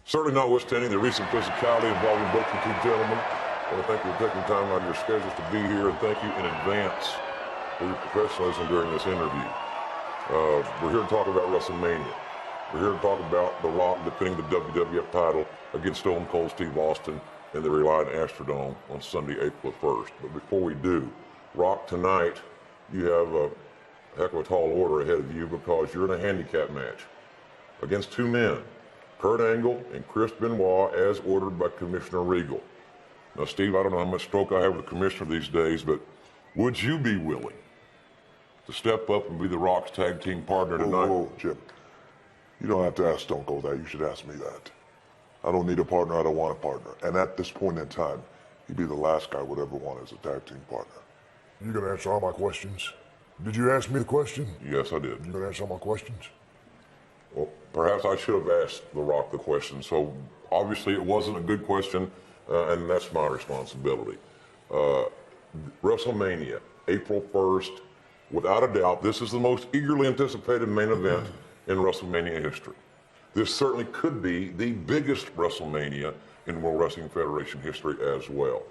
Certainly notwithstanding the recent physicality involving both the two gentlemen, I want to thank you for taking time out of your schedules to be here, and thank you in advance for your professionalism during this interview. We're here to talk about WrestleMania. We're here to talk about The Rock defending the WWF title against Stone Cold Steve Austin in the Reliant Astrodome on Sunday, April 1st. But before we do, Rock, tonight you have a heck of a tall order ahead of you because you're in a handicap match against two men, Kurt Angle and Chris Benoit, as ordered by Commissioner Regal. Now, Steve, I don't know how much stroke I have with the commissioner these days, but would you be willing to step up and be The Rock's tag team partner tonight? Whoa, Jim. You don't have to ask Stone Cold that. You should ask me that. I don't need a partner. I don't want a partner. And at this point in time, he'd be the last guy I would ever want as a tag team partner. You gonna answer all my questions? Did you ask me the question? Yes, I did. You gonna answer all my questions? Well, perhaps I should have asked The Rock the question. So obviously it wasn't a good question, and that's my responsibility. WrestleMania, April 1st, without a doubt, this is the most eagerly anticipated main event in WrestleMania history. This certainly could be the biggest WrestleMania in World Wrestling Federation history as well.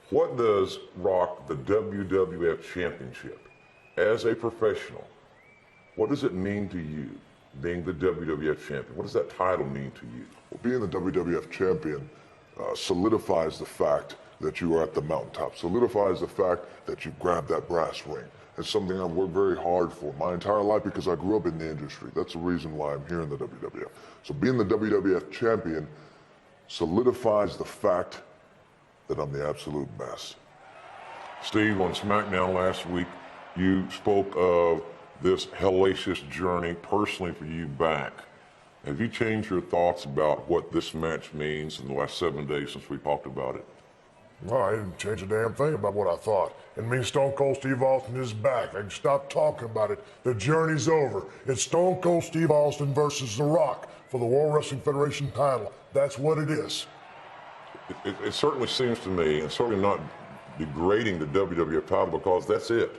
What does Rock, the WWF Championship, as a professional, what does it mean to you, being the WWF Champion? What does that title mean to you? Well, being the WWF Champion solidifies the fact that you are at the mountaintop, solidifies the fact that you grabbed that brass ring. It's something I've worked very hard for my entire life because I grew up in the industry. That's the reason why I'm here in the WWF. So being the WWF Champion solidifies the fact that I'm the absolute best. Steve, on SmackDown last week, you spoke of this hellacious journey personally for you back. Have you changed your thoughts about what this match means in the last 7 days since we talked about it? No, I didn't change a damn thing about what I thought. It means Stone Cold Steve Austin is back. I can stop talking about it. The journey's over. It's Stone Cold Steve Austin versus The Rock for the World Wrestling Federation title. That's what it is. It certainly seems to me, and certainly not degrading the WWF title, because that's it.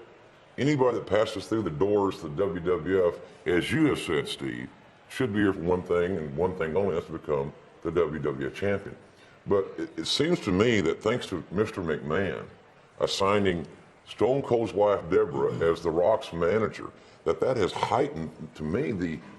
Anybody that passes through the doors to the WWF, as you have said, Steve, should be here for one thing and one thing only, that's to become the WWF champion. But it seems to me that thanks to Mr. McMahon assigning Stone Cold's wife, Deborah, as The Rock's manager, that has heightened, to me,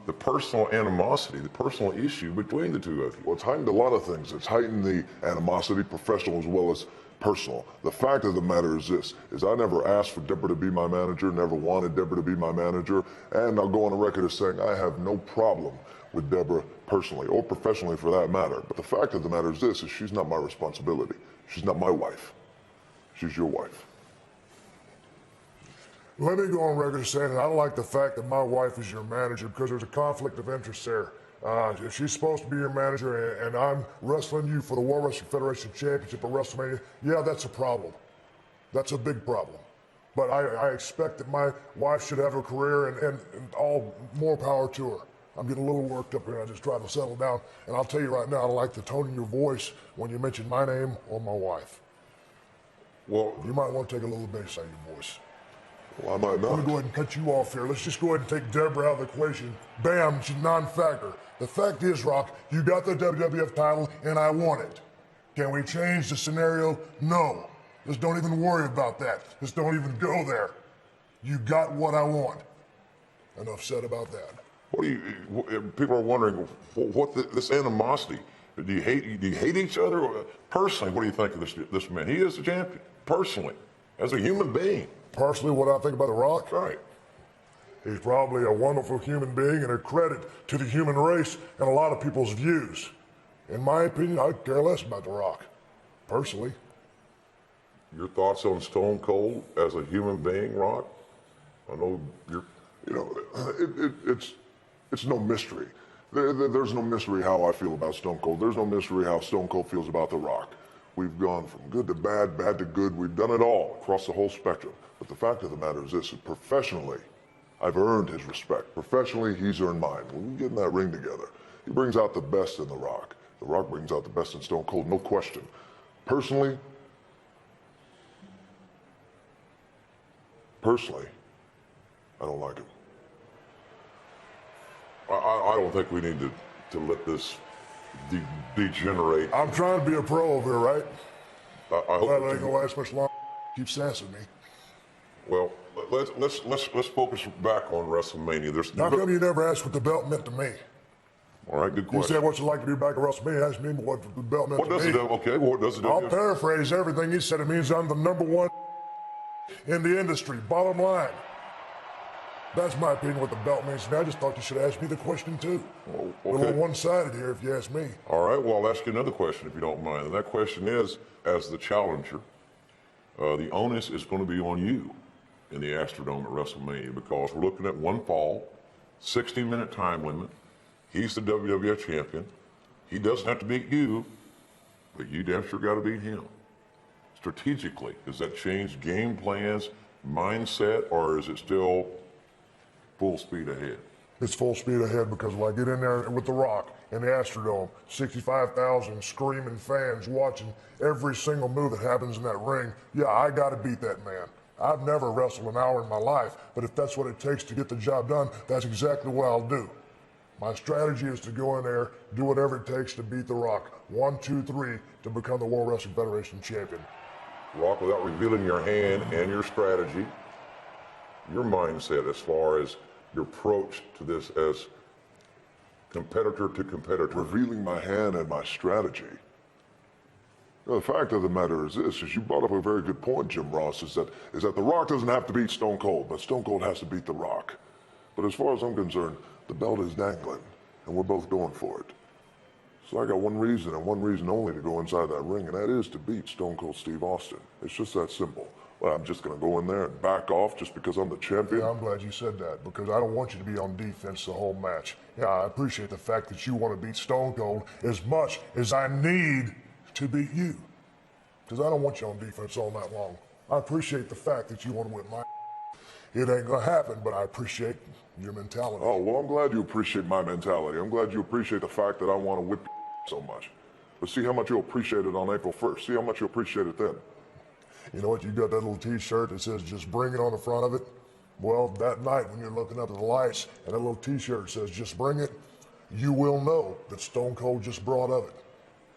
the personal animosity, the personal issue between the two of you. Well, it's heightened a lot of things. It's heightened the animosity, professional as well as personal. The fact of the matter is this, is I never asked for Deborah to be my manager, never wanted Deborah to be my manager, and I'll go on the record as saying I have no problem with Deborah personally, or professionally for that matter. But the fact of the matter is this, is she's not my responsibility. She's not my wife. She's your wife. Let me go on record as saying that I don't like the fact that my wife is your manager because there's a conflict of interest there. If she's supposed to be your manager and I'm wrestling you for the World Wrestling Federation Championship at WrestleMania, yeah, that's a problem. That's a big problem. But I expect that my wife should have a career and all more power to her. I'm getting a little worked up here. I just try to settle down. And I'll tell you right now, I don't like the tone in your voice when you mention my name or my wife. Well, you might want to take a little bass out of your voice. Well, I might not. Let me go ahead and cut you off here. Let's just go ahead and take Deborah out of the equation. Bam, she's non-factor. The fact is, Rock, you got the WWF title, and I want it. Can we change the scenario? No. Just don't even worry about that. Just don't even go there. You got what I want. Enough said about that. What do you? People are wondering this animosity. Do you hate each other? Personally, what do you think of this man? He is the champion. Personally, as a human being. Personally, what I think about The Rock? Right. He's probably a wonderful human being and a credit to the human race and a lot of people's views. In my opinion, I care less about The Rock. Personally. Your thoughts on Stone Cold as a human being, Rock? I know you're. You know, it's no mystery. There's no mystery how I feel about Stone Cold. There's no mystery how Stone Cold feels about The Rock. We've gone from good to bad, bad to good. We've done it all across the whole spectrum. But the fact of the matter is this, professionally, I've earned his respect. Professionally, he's earned mine. When we get in that ring together, he brings out the best in The Rock. The Rock brings out the best in Stone Cold, no question. Personally, I don't like him. I don't think we need to let this degenerate. I'm trying to be a pro over here, right? I hope Well, that it ain't you- gonna last much longer. Keep sassing me. Well, let's focus back on WrestleMania. How come you never asked what the belt meant to me? All right, good You question. said what you like to be back at WrestleMania. Ask me what the belt meant What to does me. it do? Okay, what does it do? I'll paraphrase everything he said. It means I'm the number one in the industry. Bottom line. That's my opinion what the belt means to me. I just thought you should ask me the question too. Oh, A little okay. one-sided here, if you ask me. All right, well, I'll ask you another question if you don't mind. And that question is, as the challenger, the onus is going to be on you in the Astrodome at WrestleMania because we're looking at one fall, 60-minute time limit. He's the WWF champion. He doesn't have to beat you, but you damn sure got to beat him. Strategically, does that change game plans, mindset, or is it still full speed ahead? It's full speed ahead because when I get in there with The Rock in the Astrodome, 65,000 screaming fans watching every single move that happens in that ring, yeah, I got to beat that man. I've never wrestled an hour in my life, but if that's what it takes to get the job done, that's exactly what I'll do. My strategy is to go in there, do whatever it takes to beat The Rock. 1, 2, 3 to become the World Wrestling Federation champion. Rock, without revealing your hand and your strategy, your mindset as far as your approach to this as competitor to competitor. Revealing my hand and my strategy. You know, the fact of the matter is this, is you brought up a very good point, Jim Ross, is that The Rock doesn't have to beat Stone Cold, but Stone Cold has to beat The Rock. But as far as I'm concerned, the belt is dangling, and we're both going for it. So I got one reason, and one reason only, to go inside that ring, and that is to beat Stone Cold Steve Austin. It's just that simple. Well, I'm just going to go in there and back off just because I'm the champion. Yeah, I'm glad you said that because I don't want you to be on defense the whole match. Yeah, I appreciate the fact that you want to beat Stone Cold as much as I need to beat you. Because I don't want you on defense all night long. I appreciate the fact that you want to whip my. It ain't going to happen, but I appreciate your mentality. Oh, well, I'm glad you appreciate my mentality. I'm glad you appreciate the fact that I want to whip so much. But see how much you'll appreciate it on April 1st. See how much you'll appreciate it then. You know what? You got that little T-shirt that says "Just Bring It" on the front of it. Well, that night when you're looking up at the lights and that little T-shirt says "Just Bring It," you will know that Stone Cold just brought of it.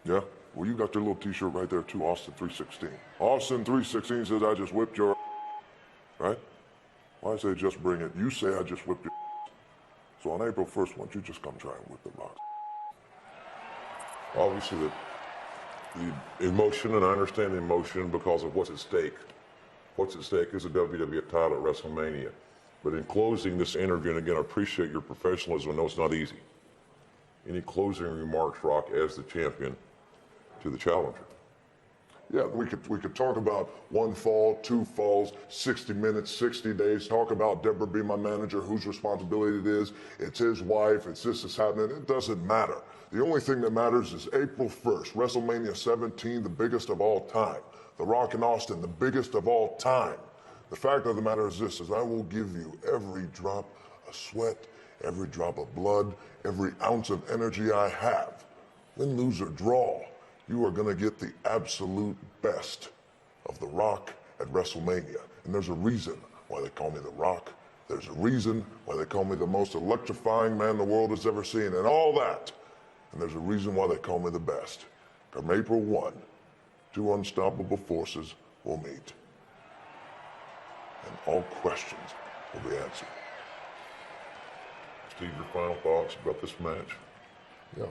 Yeah? Well, you got your little T-shirt right there too, Austin 316. Austin 316 says I just whipped your right? Well, I say just bring it. You say I just whipped your So on April 1st, why don't you just come try and whip The Rock? Obviously, the emotion, and I understand the emotion because of what's at stake. What's at stake is the WWF title at WrestleMania. But in closing this interview, and again, I appreciate your professionalism. I know it's not easy. Any closing remarks, Rock, as the champion to the challenger? Yeah, we could talk about one fall, two falls, 60 minutes, 60 days. Talk about Deborah being my manager, whose responsibility it is. It's his wife. It's this is happening. It doesn't matter. The only thing that matters is April 1st, WrestleMania 17, the biggest of all time. The Rock and Austin, the biggest of all time. The fact of the matter is this, is I will give you every drop of sweat, every drop of blood, every ounce of energy I have. Win, lose, or draw, you are going to get the absolute best of The Rock at WrestleMania. And there's a reason why they call me The Rock. There's a reason why they call me the most electrifying man the world has ever seen, and all that. And there's a reason why they call me the best. Come April 1, two unstoppable forces will meet. And all questions will be answered. Steve, your final thoughts about this match? Yeah.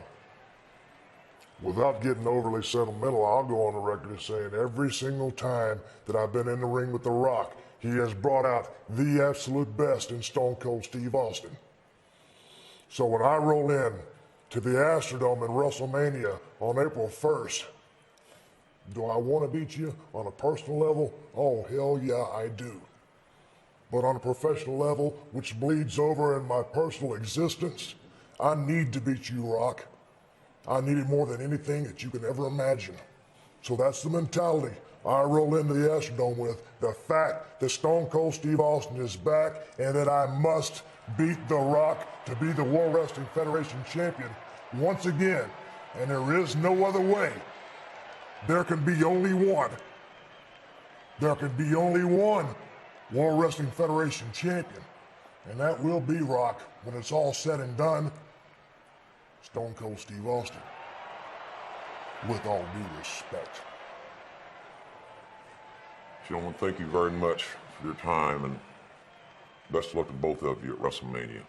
Without getting overly sentimental, I'll go on the record as saying every single time that I've been in the ring with The Rock, he has brought out the absolute best in Stone Cold Steve Austin. So when I roll in to the Astrodome in WrestleMania on April 1st, do I want to beat you on a personal level? Oh, hell yeah, I do. But on a professional level, which bleeds over in my personal existence, I need to beat you, Rock. I need it more than anything that you can ever imagine. So that's the mentality I roll into the Astrodome with. The fact that Stone Cold Steve Austin is back and that I must beat The Rock to be the World Wrestling Federation champion once again. And there is no other way. There can be only one. There can be only one World Wrestling Federation champion. And that will be Rock when it's all said and done. Stone Cold Steve Austin. with all due respect. Gentlemen, thank you very much for your time, and best of luck to both of you at WrestleMania.